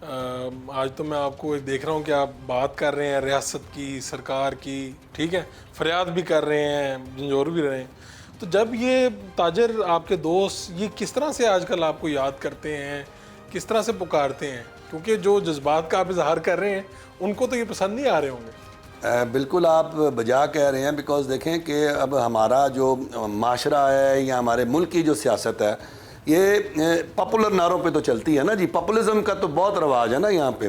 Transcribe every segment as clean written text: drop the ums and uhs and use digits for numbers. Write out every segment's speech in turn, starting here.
آج تو میں آپ کو دیکھ رہا ہوں کہ آپ بات کر رہے ہیں ریاست کی، سرکار کی، ٹھیک ہے، فریاد بھی کر رہے ہیں، جھنجھوڑ بھی رہے ہیں. تو جب یہ تاجر آپ کے دوست یہ کس طرح سے آج کل آپ کو یاد کرتے ہیں، کس طرح سے پکارتے ہیں؟ کیونکہ جو جذبات کا آپ اظہار کر رہے ہیں ان کو تو یہ پسند نہیں آ رہے ہوں گے. بالکل آپ بجا کہہ رہے ہیں، بیکاز دیکھیں کہ اب ہمارا جو معاشرہ ہے یا ہمارے ملک کی جو سیاست ہے یہ پاپولر نعروں پہ تو چلتی ہے نا جی. پاپولزم کا تو بہت رواج ہے نا یہاں پہ.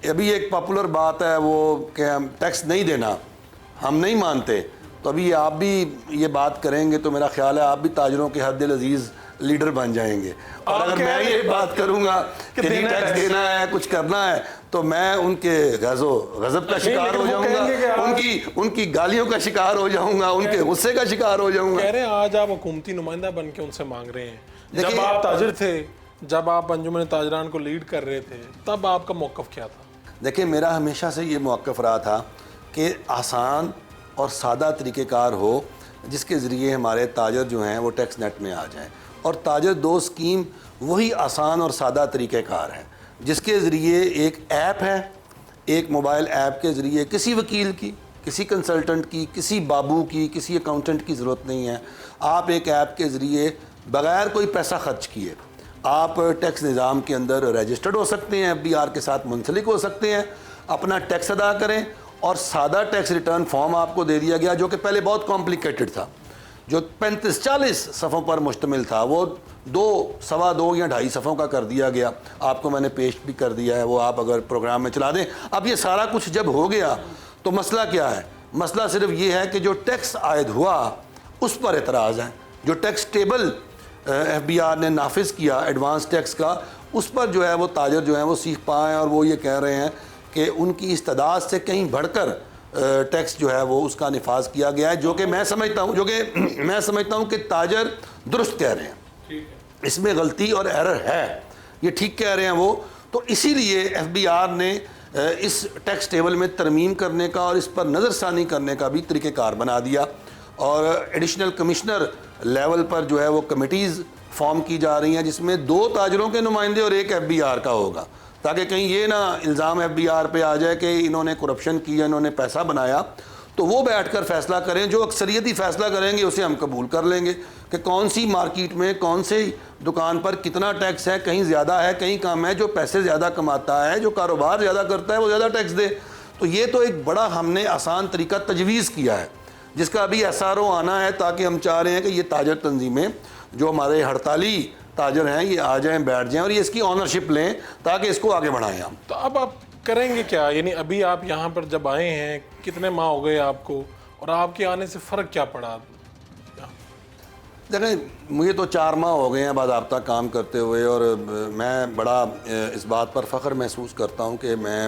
ابھی ایک پاپولر بات ہے وہ کہ ہم ٹیکس نہیں دینا، ہم نہیں مانتے. تو ابھی آپ بھی یہ بات کریں گے تو میرا خیال ہے آپ بھی تاجروں کے حد العزیز لیڈر بن جائیں گے. اور اگر میں یہ بات کروں گا کہ ٹیکس دینا ہے، کچھ کرنا ہے، تو میں ان کے غضب کا شکار ہو جاؤں گا، ان کی گالیوں کا شکار ہو جاؤں گا، ان کے غصے کا شکار ہو جاؤں گا. کہہ رہے ہیں آج آپ حکومتی نمائندہ بن کے ان سے مانگ رہے ہیں. جب آپ تاجر تھے، جب آپ انجمن تاجران کو لیڈ کر رہے تھے، تب آپ کا موقف کیا تھا؟ دیکھیں میرا ہمیشہ سے یہ موقف رہا تھا کہ آسان اور سادہ طریقہ کار ہو جس کے ذریعے ہمارے تاجر جو ہیں وہ ٹیکس نیٹ میں آ جائیں. اور تاجر دو اسکیم وہی آسان اور سادہ طریقہ کار ہے جس کے ذریعے ایک ایپ ہے، ایک موبائل ایپ کے ذریعے کسی وکیل کی، کسی کنسلٹنٹ کی، کسی بابو کی، کسی اکاؤنٹنٹ کی ضرورت نہیں ہے. آپ ایک ایپ کے ذریعے بغیر کوئی پیسہ خرچ کیے آپ ٹیکس نظام کے اندر رجسٹرڈ ہو سکتے ہیں، FBR کے ساتھ منسلک ہو سکتے ہیں، اپنا ٹیکس ادا کریں. اور سادہ ٹیکس ریٹرن فارم آپ کو دے دیا گیا جو کہ پہلے بہت کمپلیکیٹڈ تھا، جو 35-40 صفحوں پر مشتمل تھا، وہ 2 یا 2.5 صفحوں کا کر دیا گیا. آپ کو میں نے پیش بھی کر دیا ہے، وہ آپ اگر پروگرام میں چلا دیں. اب یہ سارا کچھ جب ہو گیا تو مسئلہ کیا ہے؟ مسئلہ صرف یہ ہے کہ جو ٹیکس عائد ہوا اس پر اعتراض ہے. جو ٹیکس ٹیبل FBR نے نافذ کیا ایڈوانس ٹیکس کا، اس پر جو ہے وہ تاجر جو ہیں وہ سیکھ پائیں، اور وہ یہ کہہ رہے ہیں کہ ان کی استعداد سے کہیں بڑھ کر ٹیکس جو ہے وہ اس کا نفاذ کیا گیا ہے، جو کہ میں سمجھتا ہوں کہ تاجر درست کہہ رہے ہیں، اس میں غلطی اور ایرر ہے، یہ ٹھیک کہہ رہے ہیں وہ. تو اسی لیے FBR نے اس ٹیکس ٹیبل میں ترمیم کرنے کا اور اس پر نظر ثانی کرنے کا بھی طریقہ کار بنا دیا. اور ایڈیشنل کمشنر لیول پر جو ہے وہ کمیٹیز فارم کی جا رہی ہیں جس میں 2 تاجروں کے نمائندے اور 1 FBR کا ہوگا، تاکہ کہیں یہ نہ الزام FBR پہ آ جائے کہ انہوں نے کرپشن کیا، انہوں نے پیسہ بنایا. تو وہ بیٹھ کر فیصلہ کریں، جو اکثریتی فیصلہ کریں گے اسے ہم قبول کر لیں گے کہ کون سی مارکیٹ میں کون سی دکان پر کتنا ٹیکس ہے، کہیں زیادہ ہے کہیں کم ہے، جو پیسے زیادہ کماتا ہے، جو کاروبار زیادہ کرتا ہے وہ زیادہ ٹیکس دے. تو یہ تو ایک بڑا ہم نے آسان طریقہ تجویز کیا ہے جس کا ابھی SRO آنا ہے، تاکہ ہم چاہ رہے ہیں کہ یہ تاجر تنظیمیں جو ہمارے ہڑتالی تاجر ہیں یہ آ جائیں، بیٹھ جائیں اور یہ اس کی آنرشپ لیں تاکہ اس کو آگے بڑھائیں ہم. تو اب آپ کریں گے کیا؟ یعنی ابھی آپ یہاں پر جب آئے ہیں کتنے ماہ ہو گئے آپ کو، اور آپ کے آنے سے فرق کیا پڑا؟ دیکھیں مجھے تو 4 ماہ ہو گئے ہیں باضابطہ کام کرتے ہوئے، اور میں بڑا اس بات پر فخر محسوس کرتا ہوں کہ میں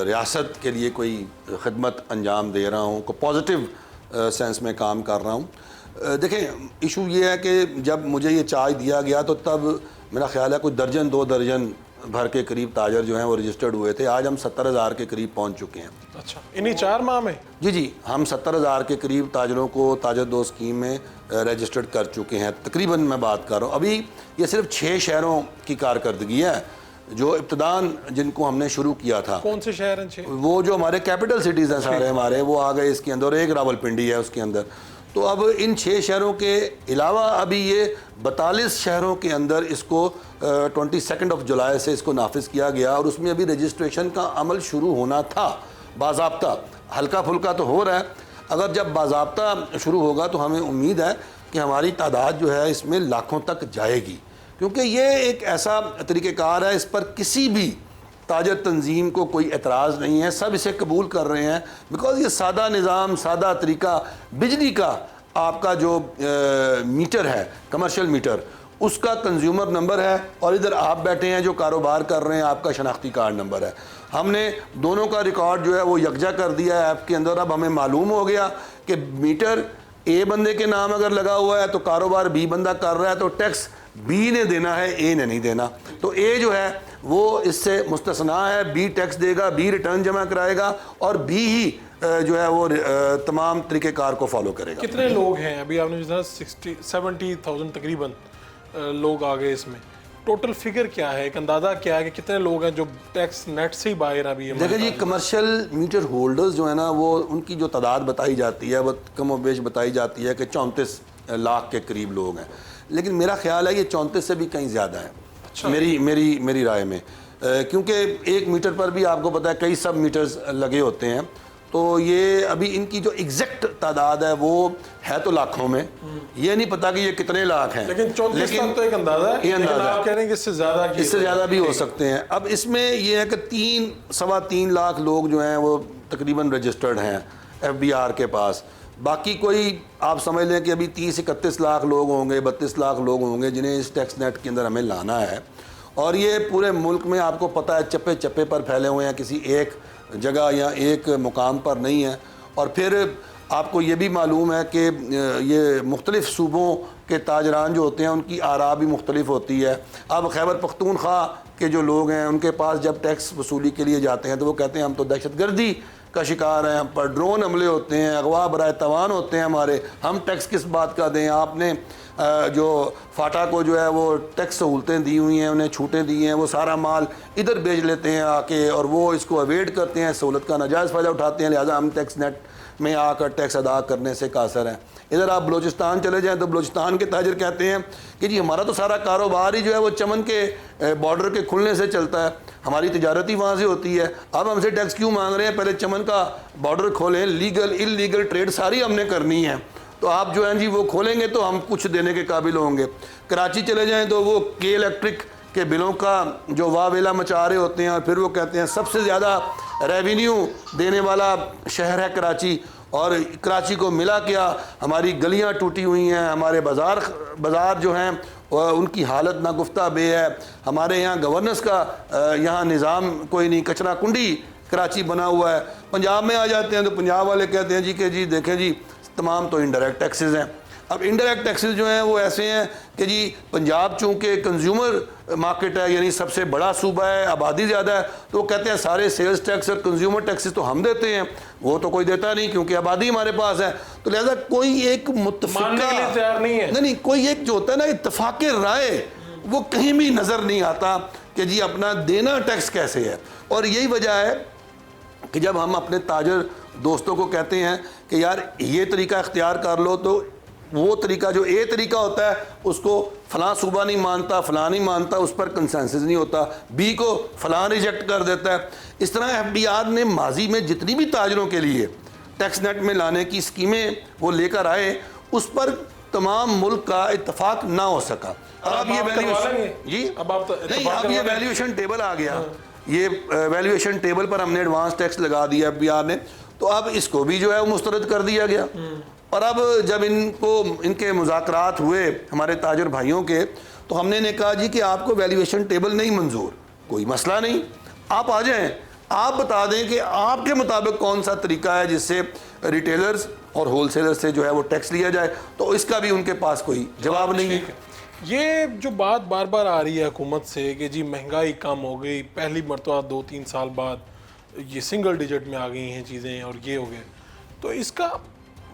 ریاست کے لیے کوئی خدمت انجام دے رہا ہوں، کوئی پازیٹیو سینس میں کام کر رہا ہوں. دیکھیں ایشو یہ ہے کہ جب مجھے یہ چارج دیا گیا تو تب میرا خیال ہے کوئی 2 درجن بھر کے قریب تاجر جو ہیں وہ رجسٹرڈ ہوئے تھے. آج ہم 70,000 کے قریب پہنچ چکے ہیں. اچھا، انہی 4 ماہ میں؟ جی ہم 70,000 کے قریب تاجروں کو تاجر 2 اسکیم میں رجسٹرڈ کر چکے ہیں تقریباً. میں بات کر رہا ہوں ابھی یہ صرف 6 شہروں کی کارکردگی ہے جو ابتداً جن کو ہم نے شروع کیا تھا. کون سے شہر ہیں 6؟ وہ جو ہمارے کیپٹل سٹیز ہیں سارے ہمارے، وہ آ گئے اس کے اندر، اور 1 راولپنڈی ہے اس کے اندر. تو اب ان 6 شہروں کے علاوہ ابھی یہ 42 شہروں کے اندر اس کو 22 جولائی سے اس کو نافذ کیا گیا، اور اس میں ابھی رجسٹریشن کا عمل شروع ہونا تھا باضابطہ. ہلکا پھلکا تو ہو رہا ہے، اگر جب باضابطہ شروع ہوگا تو ہمیں امید ہے کہ ہماری تعداد جو ہے اس میں لاکھوں تک جائے گی، کیونکہ یہ ایک ایسا طریقہ کار ہے اس پر کسی بھی تاجر تنظیم کو کوئی اعتراض نہیں ہے، سب اسے قبول کر رہے ہیں. بیکاز یہ سادہ نظام، سادہ طریقہ، بجلی کا آپ کا جو میٹر ہے کمرشل میٹر، اس کا کنزیومر نمبر ہے، اور ادھر آپ بیٹھے ہیں جو کاروبار کر رہے ہیں آپ کا شناختی کارڈ نمبر ہے. ہم نے دونوں کا ریکارڈ جو ہے وہ یکجا کر دیا ہے ایپ کے اندر. اب ہمیں معلوم ہو گیا کہ میٹر A بندے کے نام اگر لگا ہوا ہے تو کاروبار B بندہ کر رہا ہے تو ٹیکس B نے دینا ہے، A نے نہیں دینا. تو A جو ہے وہ اس سے مستثنا ہے، B ٹیکس دے گا، B ریٹرن جمع کرائے گا، اور B ہی جو ہے وہ تمام طریقہ کار کو فالو کرے گا. کتنے لوگ ہیں ابھی؟ آپ نے 70,000 تقریباً لوگ آ گئے اس میں. ٹوٹل فگر کیا ہے, ایک اندازہ کیا ہے کہ کتنے لوگ ہیں جو ٹیکس نیٹ سے ہی باہر ابھی؟ دیکھیں جی, کمرشل میٹر ہولڈرز جو ہیں نا, وہ ان کی جو تعداد بتائی جاتی ہے وہ کم و بیش بتائی جاتی ہے کہ 34 لاکھ کے قریب لوگ ہیں, لیکن میرا خیال ہے یہ 34 سے بھی کہیں زیادہ ہے میری رائے میں, کیونکہ ایک میٹر پر بھی آپ کو پتہ ہے کئی سب میٹرز لگے ہوتے ہیں, تو یہ ابھی ان کی جو ایگزیکٹ تعداد ہے وہ ہے تو لاکھوں میں, یہ نہیں پتا کہ یہ کتنے لاکھ ہیں, لیکن 34 تک تو ایک اندازہ ہے, یہ اندازہ آپ کہہ رہے ہیں کہ اس سے زیادہ بھی ہو سکتے ہیں. اب اس میں یہ ہے کہ 3.25 لاکھ لوگ جو ہیں وہ تقریباً رجسٹرڈ ہیں FBR کے پاس, باقی کوئی آپ سمجھ لیں کہ ابھی 30-31 لاکھ لوگ ہوں گے, 32 لاکھ لوگ ہوں گے جنہیں اس ٹیکس نیٹ کے اندر ہمیں لانا ہے, اور یہ پورے ملک میں آپ کو پتہ ہے چپے چپے پر پھیلے ہوئے ہیں, کسی ایک جگہ یا ایک مقام پر نہیں ہے. اور پھر آپ کو یہ بھی معلوم ہے کہ یہ مختلف صوبوں کے تاجران جو ہوتے ہیں ان کی آراء بھی مختلف ہوتی ہے. اب خیبر پختونخوا کے جو لوگ ہیں ان کے پاس جب ٹیکس وصولی کے لیے جاتے ہیں تو وہ کہتے ہیں ہم تو دہشت گردی کا شکار ہیں, ہم پر ڈرون حملے ہوتے ہیں, اغوا برائے توان ہوتے ہیں ہمارے, ہم ٹیکس کس بات کا دیں, آپ نے جو فاٹا کو جو ہے وہ ٹیکس سہولتیں دی ہوئی ہیں, انہیں چھوٹیں دی ہیں, وہ سارا مال ادھر بیچ لیتے ہیں آ کے, اور وہ اس کو اویڈ کرتے ہیں, سہولت کا ناجائز فائدہ اٹھاتے ہیں, لہٰذا ہم ٹیکس نیٹ میں آ کر ٹیکس ادا کرنے سے قاصر ہیں. ادھر آپ بلوچستان چلے جائیں تو بلوچستان کے تاجر کہتے ہیں کہ جی ہمارا تو سارا کاروبار ہی جو ہے وہ چمن کے بارڈر کے کھلنے سے چلتا ہے, ہماری تجارت ہی وہاں سے ہوتی ہے, اب ہم سے ٹیکس کیوں مانگ رہے ہیں, پہلے چمن کا بارڈر کھولیں, لیگل ان لیگل ٹریڈ ساری ہم نے کرنی ہے, تو آپ جو ہیں جی وہ کھولیں گے تو ہم کچھ دینے کے قابل ہوں گے. کراچی چلے جائیں تو وہ کے الیکٹرک کے بلوں کا جو واویلا مچا رہے ہوتے ہیں, اور پھر وہ کہتے ہیں سب سے زیادہ ریونیو دینے والا شہر ہے کراچی, اور کراچی کو ملا کیا, ہماری گلیاں ٹوٹی ہوئی ہیں, ہمارے بازار جو ہیں ان کی حالت ناگفتہ بے ہے, ہمارے یہاں گورننس کا یہاں نظام کوئی نہیں, کچرا کنڈی کراچی بنا ہوا ہے. پنجاب میں آ جاتے ہیں تو پنجاب والے کہتے ہیں جی کہ جی دیکھیں جی تمام تو انڈائریکٹ ٹیکسز ہیں. اب انڈائریکٹ ٹیکسز جو ہیں وہ ایسے ہیں کہ جی پنجاب چونکہ کنزیومر مارکیٹ ہے, یعنی سب سے بڑا صوبہ ہے, آبادی زیادہ ہے, تو وہ کہتے ہیں سارے سیلز ٹیکس اور کنزیومر ٹیکسز تو ہم دیتے ہیں, وہ تو کوئی دیتا نہیں کیونکہ آبادی ہمارے پاس ہے. تو لہذا کوئی ایک تیار نہیں ہے, نہیں کوئی ایک جو ہوتا ہے نا اتفاق رائے, وہ کہیں بھی نظر نہیں آتا کہ جی اپنا دینا ٹیکس کیسے ہے. اور یہی وجہ ہے کہ جب ہم اپنے تاجر دوستوں کو کہتے ہیں کہ یار یہ طریقہ اختیار کر لو, تو وہ طریقہ جو اے طریقہ ہوتا ہے اس کو فلاں صوبہ نہیں مانتا, فلاں نہیں مانتا, اس پر کنسنسس نہیں ہوتا, بی کو فلاں ریجیکٹ کر دیتا ہے. اس طرح FBR نے ماضی میں جتنی بھی تاجروں کے لیے ٹیکس نیٹ میں لانے کی اسکیمیں وہ لے کر آئے, اس پر تمام ملک کا اتفاق نہ ہو سکا. اب یہ ویلیویشن ٹیبل آ گیا, یہ ویلیویشن ٹیبل پر ہم نے ایڈوانس ٹیکس لگا دیا FBR نے, تو اب اس کو بھی جو ہے وہ مسترد کر دیا گیا. اور اب جب ان کے مذاکرات ہوئے ہمارے تاجر بھائیوں کے, تو ہم نے کہا جی کہ آپ کو ویلیویشن ٹیبل نہیں منظور, کوئی مسئلہ نہیں, آپ آ جائیں, آپ بتا دیں کہ آپ کے مطابق کون سا طریقہ ہے جس سے ریٹیلرز اور ہول سیلر سے جو ہے وہ ٹیکس لیا جائے. تو اس کا بھی ان کے پاس کوئی جواب نہیں ہے. یہ جو بات بار بار آ رہی ہے حکومت سے کہ جی مہنگائی کم ہو گئی, پہلی مرتبہ 2-3 سال بعد یہ سنگل ڈیجٹ میں آ گئی ہیں چیزیں اور یہ ہو گئے, تو اس کا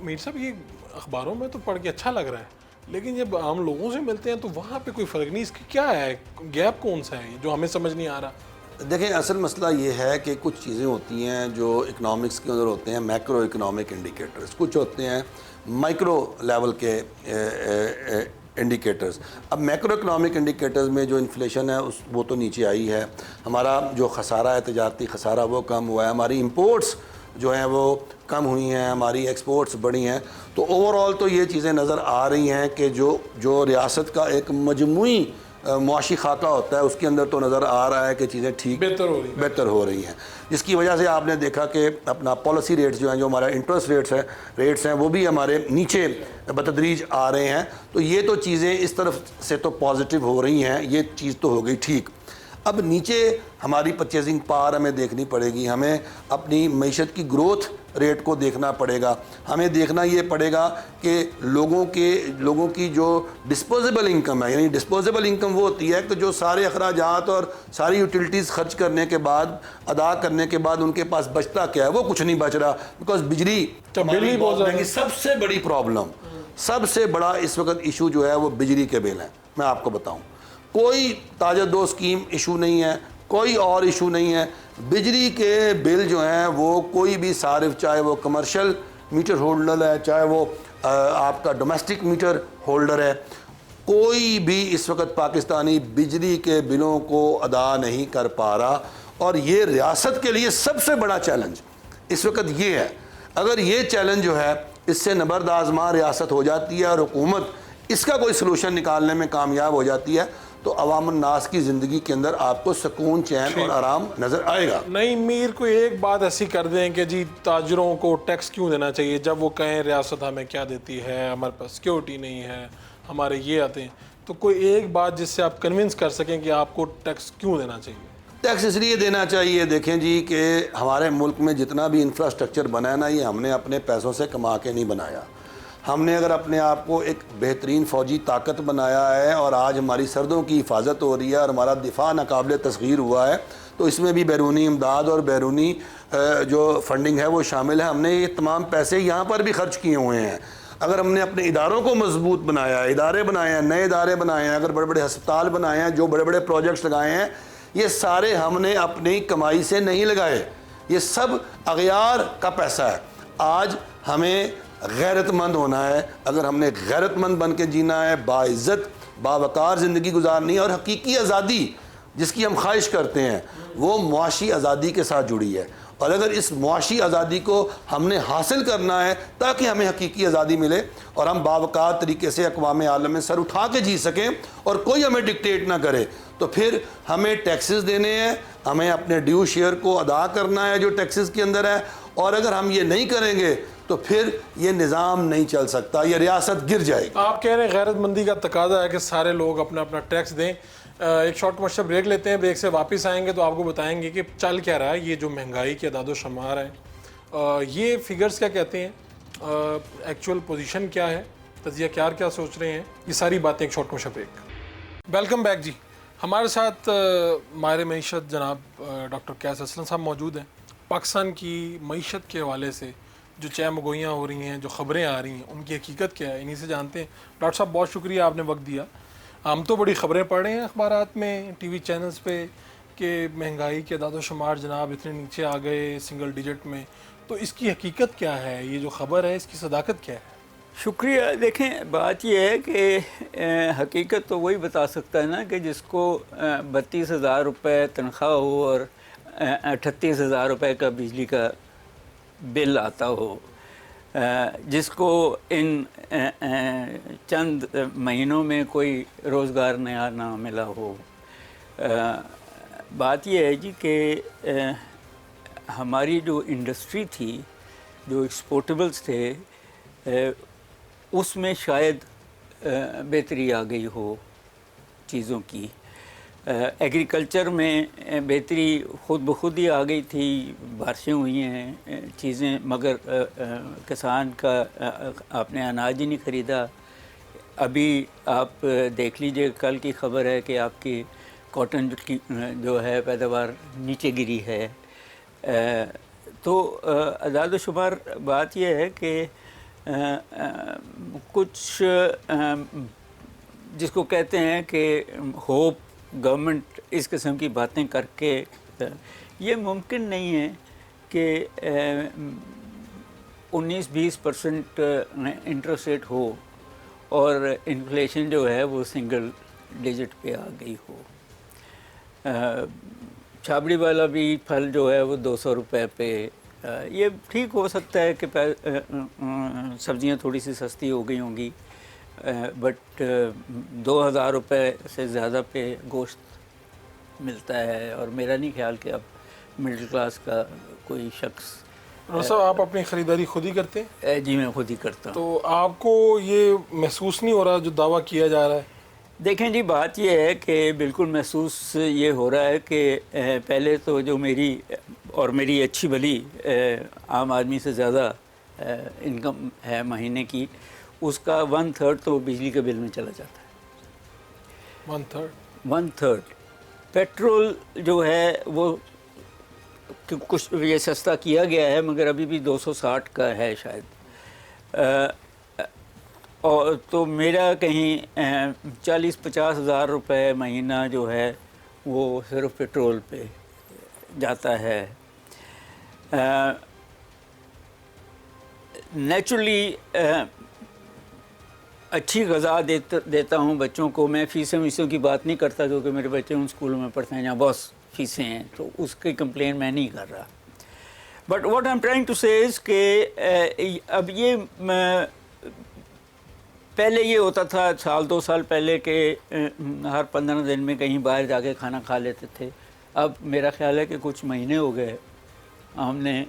میر صاحب یہ اخباروں میں تو پڑھ کے اچھا لگ رہا ہے, لیکن جب عام لوگوں سے ملتے ہیں تو وہاں پہ کوئی فرق نہیں. اس کی کیا ہے گیپ, کون سا ہے جو ہمیں سمجھ نہیں آ رہا؟ دیکھیں اصل مسئلہ یہ ہے کہ کچھ چیزیں ہوتی ہیں جو اکنامکس کے اندر ہوتے ہیں میکرو اکنامک انڈیکیٹرز, کچھ ہوتے ہیں مائکرو لیول کے انڈیکیٹرز. اب میکرو اکنامک انڈیکیٹرز میں جو انفلیشن ہے وہ تو نیچے آئی ہے, ہمارا جو خسارہ ہے تجارتی خسارہ وہ کم ہوا ہے, ہماری امپورٹس جو ہیں وہ کم ہوئی ہیں, ہماری ایکسپورٹس بڑھی ہیں. تو اوور آل تو یہ چیزیں نظر آ رہی ہیں کہ جو ریاست کا ایک مجموعی معاشی خاکہ ہوتا ہے اس کے اندر تو نظر آ رہا ہے کہ چیزیں ٹھیک بہتر ہو رہی ہیں, جس کی وجہ سے آپ نے دیکھا کہ اپنا پالیسی ریٹس جو ہیں, جو ہمارا انٹرسٹ ریٹس ہیں وہ بھی ہمارے نیچے بتدریج آ رہے ہیں. تو یہ تو چیزیں اس طرف سے تو پازیٹیو ہو رہی ہیں, یہ چیز تو ہو گئی ٹھیک. اب نیچے ہماری پرچیزنگ پاور ہمیں دیکھنی پڑے گی, ہمیں اپنی معیشت کی گروتھ ریٹ کو دیکھنا پڑے گا, ہمیں دیکھنا یہ پڑے گا کہ لوگوں کی جو ڈسپوزیبل انکم ہے, یعنی ڈسپوزیبل انکم وہ ہوتی ہے کہ جو سارے اخراجات اور ساری یوٹیلٹیز خرچ کرنے کے بعد ادا کرنے کے بعد ان کے پاس بچتا کیا ہے, وہ کچھ نہیں بچ رہا. بیکاز بجلی کی سب سے بڑی پرابلم, سب سے بڑا اس وقت ایشو جو ہے وہ بجلی کے بل ہیں. میں آپ کو بتاؤں کوئی تاجر دو اسکیم ایشو نہیں ہے، کوئی اور ایشو نہیں ہے. بجلی کے بل جو ہیں وہ کوئی بھی صارف، چاہے وہ کمرشل میٹر ہولڈر ہے، چاہے وہ آپ کا ڈومیسٹک میٹر ہولڈر ہے، کوئی بھی اس وقت پاکستانی بجلی کے بلوں کو ادا نہیں کر پا رہا. اور یہ ریاست کے لیے سب سے بڑا چیلنج اس وقت یہ ہے. اگر یہ چیلنج جو ہے اس سے نبرد آزما ریاست ہو جاتی ہے اور حکومت اس کا کوئی سلوشن نکالنے میں کامیاب ہو جاتی ہے تو عوام الناس کی زندگی کے اندر آپ کو سکون، چین اور آرام نظر آئے گا. نہیں میر کو ایک بات ایسی کر دیں کہ جی تاجروں کو ٹیکس کیوں دینا چاہیے، جب وہ کہیں ریاست ہمیں کیا دیتی ہے، ہمارے پاس سیکیورٹی نہیں ہے، ہمارے یہ آتے ہیں، تو کوئی ایک بات جس سے آپ کنونس کر سکیں کہ آپ کو ٹیکس کیوں دینا چاہیے؟ ٹیکس اس لیے دینا چاہیے، دیکھیں جی کہ ہمارے ملک میں جتنا بھی انفراسٹرکچر بنا ہے نا، یہ ہم نے اپنے پیسوں سے کما کے نہیں بنایا. ہم نے اگر اپنے آپ کو ایک بہترین فوجی طاقت بنایا ہے اور آج ہماری سرحدوں کی حفاظت ہو رہی ہے اور ہمارا دفاع ناقابل تسخیر ہوا ہے، تو اس میں بھی بیرونی امداد اور بیرونی جو فنڈنگ ہے وہ شامل ہے. ہم نے یہ تمام پیسے یہاں پر بھی خرچ کیے ہوئے ہیں. اگر ہم نے اپنے اداروں کو مضبوط بنایا ہے، ادارے بنائے ہیں، نئے ادارے بنائے ہیں، اگر بڑے بڑے ہسپتال بنائے ہیں، جو بڑے بڑے پروجیکٹس لگائے ہیں، یہ سارے ہم نے اپنی کمائی سے نہیں لگائے، یہ سب اغیار کا پیسہ ہے. آج ہمیں غیرت مند ہونا ہے. اگر ہم نے غیرت مند بن کے جینا ہے، باعزت باوقار زندگی گزارنی ہے، اور حقیقی آزادی جس کی ہم خواہش کرتے ہیں وہ معاشی آزادی کے ساتھ جڑی ہے. اور اگر اس معاشی آزادی کو ہم نے حاصل کرنا ہے تاکہ ہمیں حقیقی آزادی ملے اور ہم باوقار طریقے سے اقوام عالم میں سر اٹھا کے جی سکیں اور کوئی ہمیں ڈکٹیٹ نہ کرے، تو پھر ہمیں ٹیکسز دینے ہیں، ہمیں اپنے ڈیو شیئر کو ادا کرنا ہے جو ٹیکسز کے اندر ہے. اور اگر ہم یہ نہیں کریں گے تو پھر یہ نظام نہیں چل سکتا، یہ ریاست گر جائے گی. آپ کہہ رہے ہیں غیرت مندی کا تقاضا ہے کہ سارے لوگ اپنا اپنا ٹیکس دیں. ایک شارٹ کمرشل بریک لیتے ہیں، بریک سے واپس آئیں گے تو آپ کو بتائیں گے کہ چل کیا رہا ہے. یہ جو مہنگائی کے اعداد و شمار ہیں، یہ فگرز کیا کہتے ہیں، ایکچوئل پوزیشن کیا ہے، تجزیہ کار کیا سوچ رہے ہیں، یہ ساری باتیں ایک short commercial break. Welcome back جی. ہمارے ساتھ ماہر معیشت جناب ڈاکٹر قیس اسلم صاحب موجود ہیں. پاکستان کی معیشت کے حوالے سے جو چہ مگوئیاں ہو رہی ہیں، جو خبریں آ رہی ہیں، ان کی حقیقت کیا ہے، انہی سے جانتے ہیں. ڈاکٹر صاحب بہت شکریہ، آپ نے وقت دیا. ہم تو بڑی خبریں پڑھ رہے ہیں اخبارات میں، ٹی وی چینلز پہ، کہ مہنگائی کے اعداد و شمار جناب اتنے نیچے آ گئے سنگل ڈیجٹ میں. تو اس کی حقیقت کیا ہے، یہ جو خبر ہے اس کی صداقت کیا ہے؟ شکریہ. دیکھیں بات یہ ہے کہ حقیقت تو وہی بتا سکتا ہے نا کہ جس کو 32,000 روپے تنخواہ ہو اور 38,000 روپے کا بجلی کا بل آتا ہو، جس کو ان چند مہینوں میں کوئی روزگار نیا نہ ملا ہو. بات یہ ہے جی کہ ہماری جو انڈسٹری تھی، جو ایکسپورٹیبلز تھے، اس میں شاید بہتری آ گئی ہو چیزوں کی. ایگریکلچر میں بہتری خود بخود ہی آ گئی تھی، بارشیں ہوئی ہیں چیزیں، مگر کسان کا آپ نے اناج ہی نہیں خریدا. ابھی آپ دیکھ لیجئے، کل کی خبر ہے کہ آپ کی کاٹن کی جو ہے پیداوار نیچے گری ہے. تو اعداد و شمار بات یہ ہے کہ کچھ جس کو کہتے ہیں کہ ہوپ، گورنمنٹ اس قسم کی باتیں کر کے، یہ ممکن نہیں ہے کہ 19-20% انٹرسٹ ریٹ ہو اور انفلیشن جو ہے وہ سنگل ڈیجٹ پہ آ گئی ہو. چھابڑی والا بھی پھل جو ہے وہ 200 روپے پہ. یہ ٹھیک ہو سکتا ہے کہ سبزیاں تھوڑی سی سستی ہو گئی ہوں گی، بٹ 2,000 روپے سے زیادہ پہ گوشت ملتا ہے، اور میرا نہیں خیال کہ اب مڈل کلاس کا کوئی شخص. صاحب آپ اپنی خریداری خود ہی کرتے ہیں؟ جی میں خود ہی کرتا ہوں. تو آپ کو یہ محسوس نہیں ہو رہا جو دعویٰ کیا جا رہا ہے؟ دیکھیں جی، بات یہ ہے کہ بالکل محسوس یہ ہو رہا ہے کہ پہلے تو جو میری اور میری اچھی بھلی عام آدمی سے زیادہ انکم ہے مہینے کی، اس کا 1/3 تو بجلی کے بل میں چلا جاتا ہے. 1/3. پیٹرول جو ہے وہ کچھ یہ سستا کیا گیا ہے، مگر ابھی بھی 260 کا ہے شاید. اور تو میرا کہیں 40-50 ہزار روپے مہینہ جو ہے وہ صرف پیٹرول پہ جاتا ہے. نیچرلی اچھی غذا دیتا ہوں بچوں کو. میں فیسوں ویسوں کی بات نہیں کرتا کیونکہ میرے بچے ان اسکولوں میں پڑھتے ہیں جہاں بہت فیسیں ہیں، تو اس کی کمپلین میں نہیں کر رہا. But what I am trying to say is کہ اب یہ پہلے یہ ہوتا تھا 1-2 سال پہلے کہ ہر 15 دن میں کہیں باہر جا کے کھانا کھا لیتے تھے. اب میرا خیال ہے کہ کچھ مہینے ہو گئے ہم نے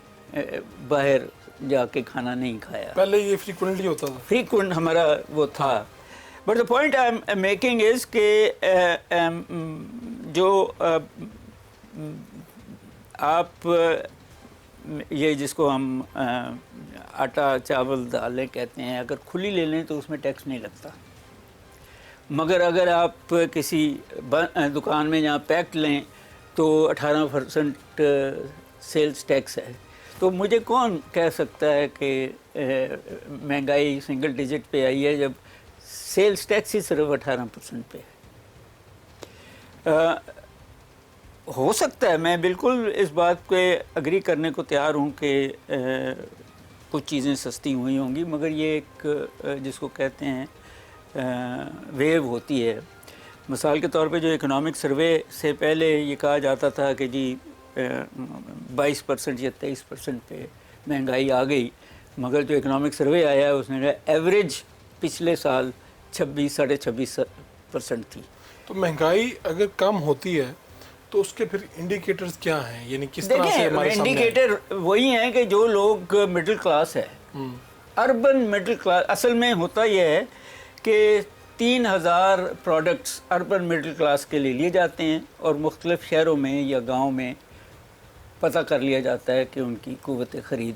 باہر جا کے کھانا نہیں کھایا. پہلے یہ فریکوینٹلی ہوتا تھا. فریکوینٹ ہمارا وہ تھا. But the point I am making is کہ جو آپ یہ جس کو ہم آٹا چاول دالیں کہتے ہیں، اگر کھلی لے لیں تو اس میں ٹیکس نہیں لگتا، مگر اگر آپ کسی دکان میں جہاں پیکٹ لیں تو 18% سیلز ٹیکس ہے. تو مجھے کون کہہ سکتا ہے کہ مہنگائی سنگل ڈیجٹ پہ آئی ہے جب سیلز ٹیکس ہی صرف 18% پہ ہے. ہو سکتا ہے، میں بالکل اس بات پہ اگری کرنے کو تیار ہوں کہ کچھ چیزیں سستی ہوئی ہوں گی، مگر یہ ایک جس کو کہتے ہیں ویو ہوتی ہے. مثال کے طور پہ جو اکنامک سروے سے پہلے یہ کہا جاتا تھا کہ جی 22% یا 23% پہ مہنگائی آ گئی، مگر جو اکنامک سروے آیا ہے اس نے کہا ایوریج پچھلے سال 26-26.5% تھی. تو مہنگائی اگر کم ہوتی ہے تو اس کے پھر انڈیکیٹرز کیا ہیں، یعنی کس طرح سے ہمارے سامنے؟ انڈیکیٹر وہی ہیں کہ جو لوگ مڈل کلاس ہے، اربن مڈل کلاس، اصل میں ہوتا یہ ہے کہ 3000 پروڈکٹس اربن مڈل کلاس کے لیے جاتے ہیں اور مختلف شہروں میں یا گاؤں میں پتہ کر لیا جاتا ہے کہ ان کی قوت خرید.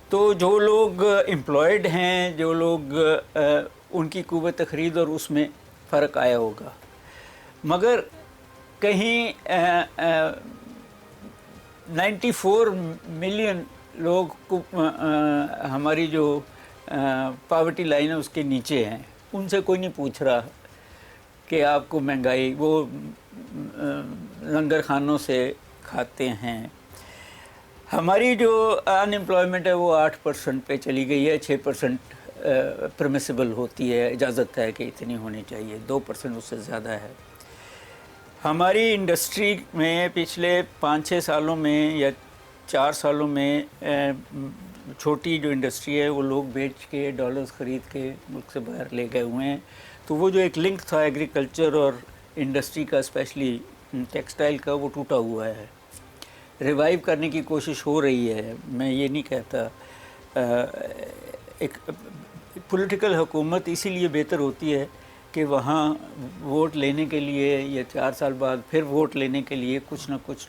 تو جو لوگ امپلائڈ ہیں، جو لوگ ان کی قوت خرید اور اس میں فرق آیا ہوگا. مگر کہیں 94 ملین لوگ ہماری جو پاورٹی لائن ہے اس کے نیچے ہیں. ان سے کوئی نہیں پوچھ رہا کہ آپ کو مہنگائی، وہ لنگر خانوں سے کھاتے ہیں. ہماری جو ان امپلائمنٹ ہے وہ 8% پہ چلی گئی ہے. 6% پرمیسیبل ہوتی ہے، اجازت ہے کہ اتنی ہونی چاہیے، 2% اس سے زیادہ ہے. ہماری انڈسٹری میں پچھلے 5-6 سالوں میں یا 4 سالوں میں چھوٹی جو انڈسٹری ہے وہ لوگ بیچ کے ڈالرز خرید کے ملک سے باہر لے گئے ہوئے ہیں. تو وہ جو ایک لنک تھا ایگریکلچر اور انڈسٹری کا، اسپیشلی ٹیکسٹائل کا، وہ ٹوٹا ہوا ہے. ریوائیو کرنے کی کوشش ہو رہی ہے. میں یہ نہیں کہتا. ایک پولیٹیکل حکومت اسی لیے بہتر ہوتی ہے کہ وہاں ووٹ لینے کے لیے یا 4 سال بعد پھر ووٹ لینے کے لیے کچھ نہ کچھ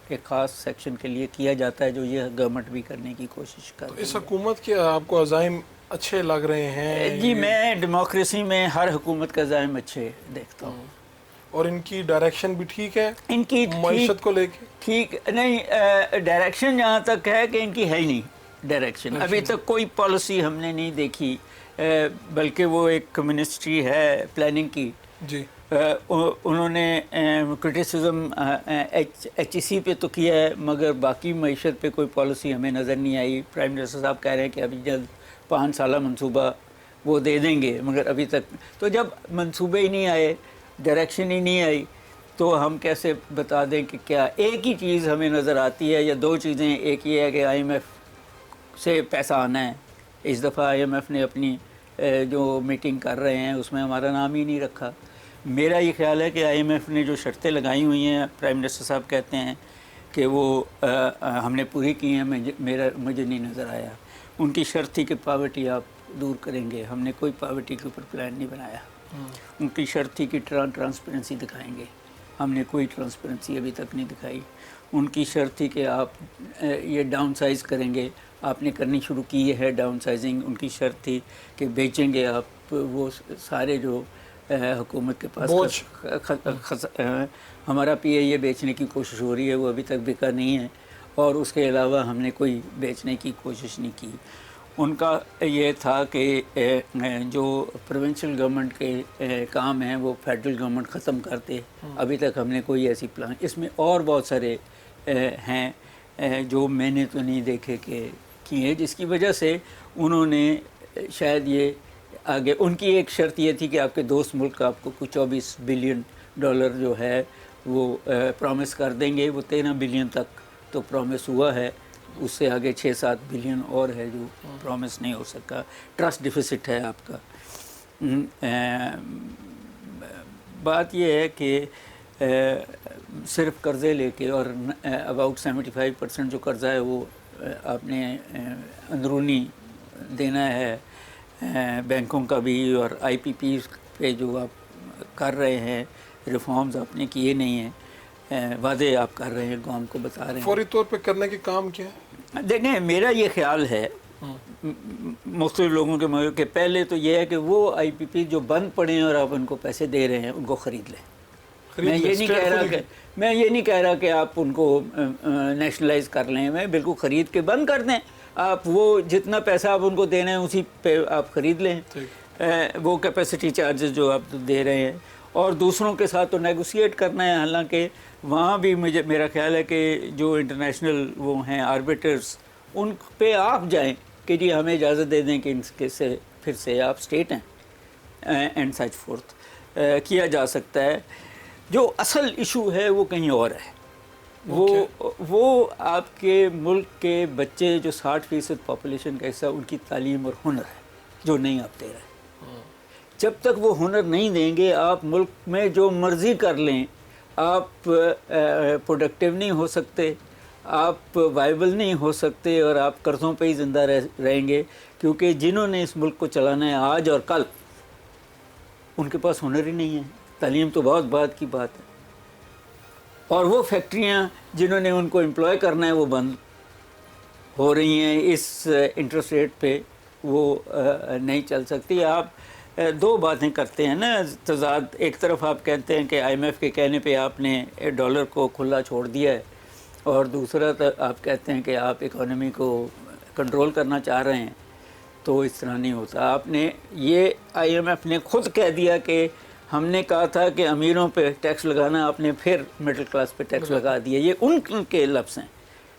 ایک خاص سیکشن کے لیے کیا جاتا ہے، جو یہ گورنمنٹ بھی کرنے کی کوشش کر رہی ہے. اس حکومت کے آپ کو عزائم اچھے لگ رہے ہیں؟ جی، میں ڈیموکریسی میں ہر حکومت کا عزائم اچھے دیکھتا ہوں. اور ان کی ڈائریکشن بھی ٹھیک ہے ان کی معیشت کو لے کے؟ ٹھیک نہیں، ڈائریکشن جہاں تک ہے کہ ان کی ہے ہی نہیں ڈائریکشن. ابھی تک کوئی پالیسی ہم نے نہیں دیکھی، بلکہ وہ ایک منسٹری ہے پلاننگ کی. جی. انہوں نے کرٹیسزم ایچ ای سی پہ تو کیا ہے، مگر باقی معیشت پہ کوئی پالیسی ہمیں نظر نہیں آئی. پرائم منسٹر صاحب کہہ رہے ہیں کہ ابھی جلد 5 سالہ منصوبہ وہ دے دیں گے، مگر ابھی تک تو جب منصوبے ہی نہیں آئے، ڈائریکشن ہی نہیں آئی، تو ہم کیسے بتا دیں کہ کیا. ایک ہی چیز ہمیں نظر آتی ہے یا 2 چیزیں. ایک یہ ہے کہ آئی ایم ایف سے پیسہ آنا ہے. اس دفعہ آئی ایم ایف نے اپنی جو میٹنگ کر رہے ہیں اس میں ہمارا نام ہی نہیں رکھا. میرا یہ خیال ہے کہ آئی ایم ایف نے جو شرطیں لگائی ہوئی ہیں، پرائم منسٹر صاحب کہتے ہیں کہ وہ ہم نے پوری کی ہیں. مجھے نہیں نظر آیا. ان کی شرط تھی کہ پاورٹی آپ دور کریں گے. ہم نے کوئی پاورٹی کے اوپر پلان نہیں بنایا. ان کی شرط تھی کہ ٹرانسپیرنسی دکھائیں گے. ہم نے کوئی ٹرانسپیرنسی ابھی تک نہیں دکھائی. ان کی شرط تھی کہ آپ یہ ڈاؤن سائز کریں گے. آپ نے کرنی شروع کی ہے ڈاؤن سائزنگ. ان کی شرط تھی کہ بیچیں گے آپ وہ سارے جو حکومت کے پاس ہمارا پی اے یہ بیچنے کی کوشش ہو رہی ہے، وہ ابھی تک بکا نہیں ہے. اور اس کے علاوہ ہم نے کوئی بیچنے کی کوشش نہیں کی. ان کا یہ تھا کہ جو پروونشل گورنمنٹ کے کام ہیں وہ فیڈرل گورنمنٹ ختم کرتے. ابھی تک ہم نے کوئی ایسی پلان، اس میں اور بہت سارے ہیں جو میں نے تو نہیں دیکھے کہ کیے، جس کی وجہ سے انہوں نے شاید یہ آگے، ان کی ایک شرط یہ تھی کہ آپ کے دوست ملک آپ کو کچھ 24 بلین ڈالر جو ہے وہ پرومس کر دیں گے. وہ 13 بلین تک تو پرومس ہوا ہے، اس سے آگے 6-7 بلین اور ہے جو پرومس نہیں ہو سکا. ٹرسٹ ڈیفیسٹ ہے آپ کا. بات یہ ہے کہ صرف قرضے لے کے، اور اباؤٹ 75% جو قرضہ ہے وہ آپ نے اندرونی دینا ہے بینکوں کا بھی، اور آئی پی پی پہ جو آپ کر رہے ہیں ریفارمز آپ نے کیے نہیں ہیں، وعدے آپ کر رہے ہیں، قوم کو بتا رہے ہیں. فوری طور پہ کرنے کے کام کیا ہے؟ دیکھیں میرا یہ خیال ہے مختلف لوگوں کے مگر کہ پہلے تو یہ ہے کہ وہ آئی پی پی جو بند پڑے ہیں اور آپ ان کو پیسے دے رہے ہیں ان کو خرید لیں. میں یہ نہیں کہہ رہا کہ آپ ان کو نیشنلائز کر لیں، میں بالکل خرید کے بند کر دیں. آپ وہ جتنا پیسہ آپ ان کو دے رہے ہیں اسی پہ آپ خرید لیں، وہ کیپیسٹی چارجز جو آپ دے رہے ہیں. اور دوسروں کے ساتھ تو نیگوسیٹ کرنا ہے، حالانکہ وہاں بھی میرا خیال ہے کہ جو انٹرنیشنل وہ ہیں آربیٹرز، ان پہ آپ جائیں کہ جی ہمیں اجازت دے دیں کہ ان کے سے پھر سے آپ اسٹیٹ ہیں اینڈ سچ فورتھ کیا جا سکتا ہے. جو اصل ایشو ہے وہ کہیں اور ہے. وہ آپ کے ملک کے بچے جو 60% پاپولیشن کا حصہ، ان کی تعلیم اور ہنر ہے جو نہیں آپ دے رہے. جب تک وہ ہنر نہیں دیں گے آپ ملک میں جو مرضی کر لیں، آپ پروڈکٹیو نہیں ہو سکتے، آپ وائبل نہیں ہو سکتے، اور آپ قرضوں پہ ہی زندہ رہیں گے. کیونکہ جنہوں نے اس ملک کو چلانا ہے آج اور کل، ان کے پاس ہنر ہی نہیں ہے. تعلیم تو بہت بعد کی بات ہے. اور وہ فیکٹریاں جنہوں نے ان کو امپلوائے کرنا ہے وہ بند ہو رہی ہیں اس انٹرسٹ ریٹ پہ، وہ نہیں چل سکتی. آپ دو باتیں کرتے ہیں نا تضاد. ایک طرف آپ کہتے ہیں کہ آئی ایم ایف کے کہنے پہ آپ نے ڈالر کو کھلا چھوڑ دیا ہے، اور دوسرا آپ کہتے ہیں کہ آپ اکانومی کو کنٹرول کرنا چاہ رہے ہیں. تو اس طرح نہیں ہوتا. آپ نے یہ آئی ایم ایف نے خود کہہ دیا کہ ہم نے کہا تھا کہ امیروں پہ ٹیکس لگانا، آپ نے پھر مڈل کلاس پہ ٹیکس لگا دیا. یہ ان کے لفظ ہیں.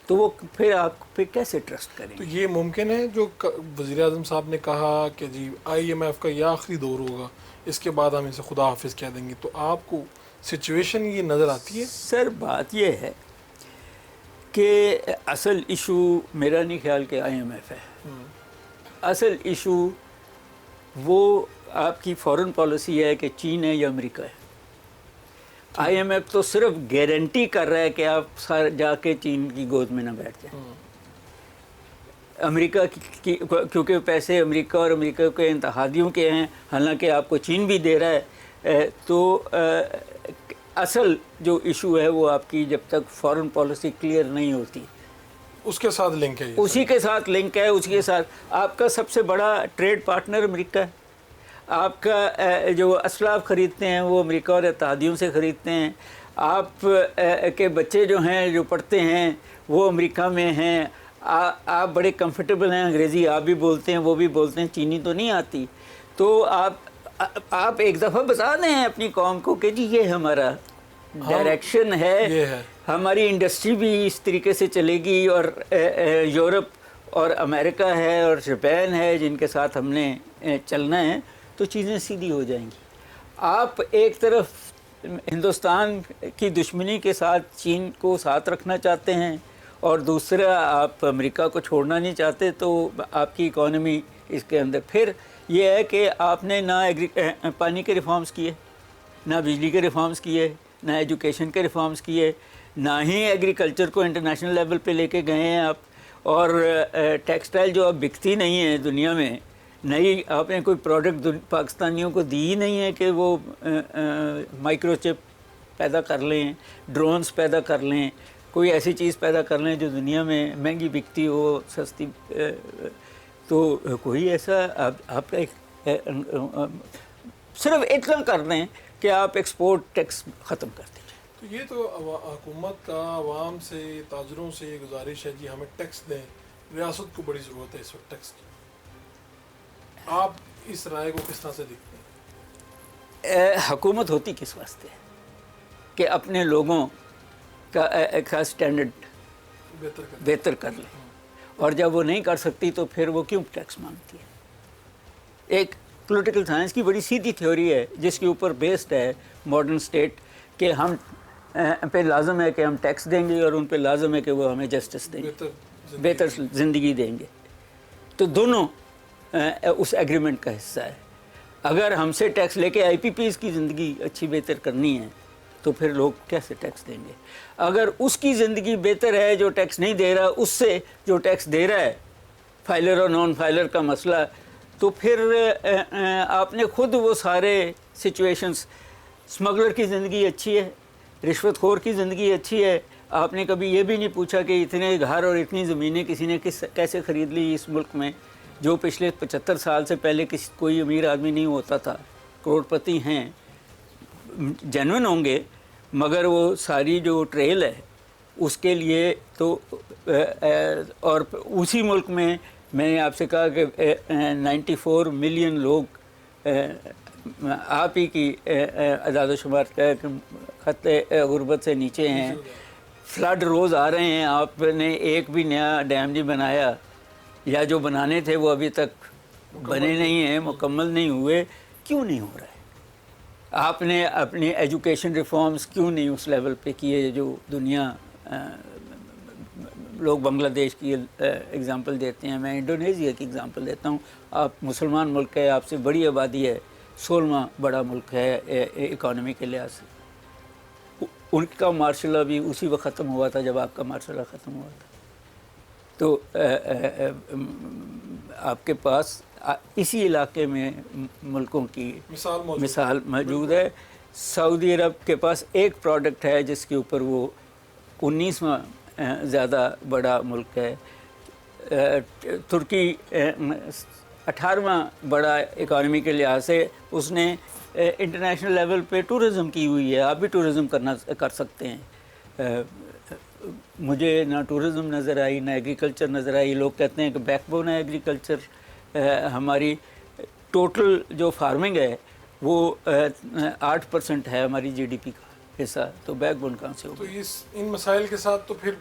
تو وہ پھر آپ پہ کیسے ٹرسٹ کریں؟ تو یہ ممکن ہے جو وزیر اعظم صاحب نے کہا کہ جی آئی ایم ایف کا یہ آخری دور ہوگا، اس کے بعد ہم اسے خدا حافظ کہہ دیں گے، تو آپ کو سچویشن یہ نظر آتی ہے؟ سر بات یہ ہے کہ اصل ایشو میرا نہیں خیال کہ آئی ایم ایف ہے. اصل ایشو وہ آپ کی فورن پالیسی ہے کہ چین ہے یا امریکہ ہے. آئی ایم ایف تو صرف گارنٹی کر رہا ہے کہ آپ جا کے چین کی گود میں نہ بیٹھ جائیں. امریکہ کی کیونکہ پیسے امریکہ اور امریکہ کے اتحادیوں کے ہیں، حالانکہ آپ کو چین بھی دے رہا ہے. تو اصل جو ایشو ہے وہ آپ کی جب تک فورن پالیسی کلیئر نہیں ہوتی، اس کے ساتھ لنک ہے. اسی کے ساتھ لنک ہے. اسی کے ساتھ آپ کا سب سے بڑا ٹریڈ پارٹنر امریکہ ہے. آپ کا جو اسلاف خریدتے ہیں وہ امریکہ اور اتحادیوں سے خریدتے ہیں. آپ کے بچے جو ہیں جو پڑھتے ہیں وہ امریکہ میں ہیں. آپ بڑے کمفرٹیبل ہیں، انگریزی آپ بھی بولتے ہیں وہ بھی بولتے ہیں، چینی تو نہیں آتی. تو آپ ایک دفعہ بتا دیں اپنی قوم کو کہ جی یہ ہمارا ڈائریکشن ہے، ہماری انڈسٹری بھی اس طریقے سے چلے گی، اور یورپ اور امریکہ ہے اور جاپان ہے جن کے ساتھ ہم نے چلنا ہے، تو چیزیں سیدھی ہو جائیں گی. آپ ایک طرف ہندوستان کی دشمنی کے ساتھ چین کو ساتھ رکھنا چاہتے ہیں، اور دوسرا آپ امریکہ کو چھوڑنا نہیں چاہتے، تو آپ کی اکانومی اس کے اندر پھر یہ ہے کہ آپ نے نہ پانی کے ریفارمز کیے، نہ بجلی کے ریفارمز کیے، نہ ایجوکیشن کے ریفارمز کیے، نہ ہی ایگریکلچر کو انٹرنیشنل لیول پہ لے کے گئے ہیں آپ. اور ٹیکسٹائل جو اب بکتی نہیں ہے دنیا میں، نئی آپ نے کوئی پروڈکٹ پاکستانیوں کو دی ہی نہیں ہے کہ وہ مائکرو چپ پیدا کر لیں، ڈرونز پیدا کر لیں، کوئی ایسی چیز پیدا کر لیں جو دنیا میں مہنگی بکتی ہو، سستی. تو کوئی ایسا آپ صرف اتنا کر دیں کہ آپ ایکسپورٹ ٹیکس ختم کر دیجیے. تو یہ تو حکومت کا عوام سے، تاجروں سے یہ گزارش ہے جی ہمیں ٹیکس دیں. ریاست کو بڑی ضرورت ہے اس وقت ٹیکس کی. آپ اس رائے کو کس طرح سے دیکھتے ہیں؟ حکومت ہوتی کس واسطے ہے کہ اپنے لوگوں کا سٹینڈرڈ بہتر کر لے، اور جب وہ نہیں کر سکتی تو پھر وہ کیوں ٹیکس مانگتی ہے؟ ایک پولیٹیکل سائنس کی بڑی سیدھی تھیوری ہے جس کے اوپر بیسڈ ہے ماڈرن اسٹیٹ، کہ ہم پہ لازم ہے کہ ہم ٹیکس دیں گے اور ان پہ لازم ہے کہ وہ ہمیں جسٹس دیں گے، بہتر زندگی دیں گے. تو دونوں اس ایگریمنٹ کا حصہ ہے. اگر ہم سے ٹیکس لے کے آئی پی پیز کی زندگی اچھی بہتر کرنی ہے تو پھر لوگ کیسے ٹیکس دیں گے؟ اگر اس کی زندگی بہتر ہے جو ٹیکس نہیں دے رہا اس سے جو ٹیکس دے رہا ہے، فائلر اور نان فائلر کا مسئلہ، تو پھر آپ نے خود وہ سارے سچویشنز، اسمگلر کی زندگی اچھی ہے، رشوت خور کی زندگی اچھی ہے، آپ نے کبھی یہ بھی نہیں پوچھا کہ اتنے گھر اور اتنی زمینیں کسی نے کیسے خرید لی اس ملک میں، جو پچھلے 75 سال سے پہلے کوئی امیر آدمی نہیں ہوتا تھا، کروڑ پتی ہیں، جینوئن ہوں گے، مگر وہ ساری جو ٹریل ہے اس کے لیے تو اور اسی ملک میں نے آپ سے کہا کہ 94 ملین لوگ آپ ہی کی اعداد و شمار خط غربت سے نیچے ہیں. فلڈ روز آ رہے ہیں، آپ نے ایک بھی نیا ڈیم نہیں بنایا، یا جو بنانے تھے وہ ابھی تک بنے نہیں ہیں، مکمل نہیں ہوئے. کیوں نہیں ہو رہا ہے؟ آپ نے اپنی ایجوکیشن ریفارمز کیوں نہیں اس لیول پہ کیے جو دنیا، لوگ بنگلہ دیش کی اگزامپل دیتے ہیں، میں انڈونیزیا کی اگزامپل دیتا ہوں. آپ مسلمان ملک ہے، آپ سے بڑی آبادی ہے، 16واں بڑا ملک ہے اکانومی کے لحاظ سے. ان کا مارشل لا بھی اسی وقت ختم ہوا تھا جب آپ کا مارشل لا ختم ہوا تھا. تو آپ کے پاس اسی علاقے میں ملکوں کی مثال موجود ہے. سعودی عرب کے پاس ایک پروڈکٹ ہے جس کے اوپر وہ 19واں زیادہ بڑا ملک ہے. ترکی 18واں بڑا اکانومی کے لحاظ سے، اس نے انٹرنیشنل لیول پہ ٹورزم کی ہوئی ہے. آپ بھی ٹورزم کر سکتے ہیں. مجھے نہ ٹورزم نظر آئی نہ ایگریکلچر نظر آئی. لوگ کہتے ہیں کہ بیک بون ہے ایگریکلچر. ہماری ٹوٹل جو فارمنگ ہے وہ 8% ہے ہماری جی ڈی پی کا حصہ، تو بیک بون کہاں سے ہوگا؟ تو ان مسائل کے ساتھ تو پھر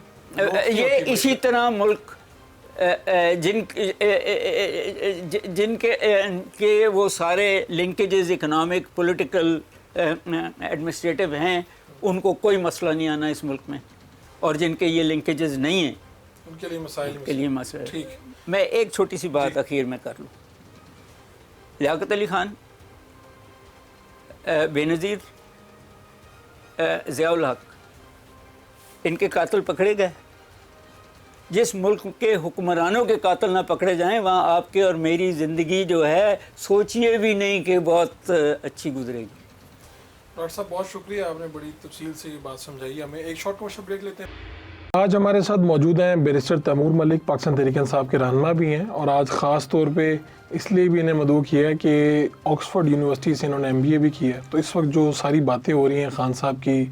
یہ اسی طرح ملک جن کے وہ سارے لنکیجز اکنامک، پولیٹیکل، ایڈمنسٹریٹو ہیں، ان کو کوئی مسئلہ نہیں آنا اس ملک میں، اور جن کے یہ لنکیجز نہیں ہیں ان کے لیے مسائل مسئلہ. ٹھیک. میں ایک چھوٹی سی بات اخیر میں کر لوں. لیاقت علی خان، بے نظیر ضیاء الحق، ان کے قاتل پکڑے گئے. جس ملک کے حکمرانوں کے قاتل نہ پکڑے جائیں وہاں آپ کے اور میری زندگی جو ہے سوچیے بھی نہیں کہ بہت اچھی گزرے گی. ڈاکٹر صاحب بہت شکریہ، آپ نے بڑی تفصیل سے یہ بات سمجھائی. ہمیں ایک شارٹ کمرشل بریک لیتے ہیں. آج ہمارے ساتھ موجود ہیں بیرسٹر تیمور ملک، پاکستان تحریک انصاف کے رہنما بھی ہیں، اور آج خاص طور پہ اس لیے بھی انہیں مدعو کیا ہے کہ آکسفورڈ یونیورسٹی سے انہوں نے MBA بھی کیا ہے. تو اس وقت جو ساری باتیں ہو رہی ہیں خان صاحب کی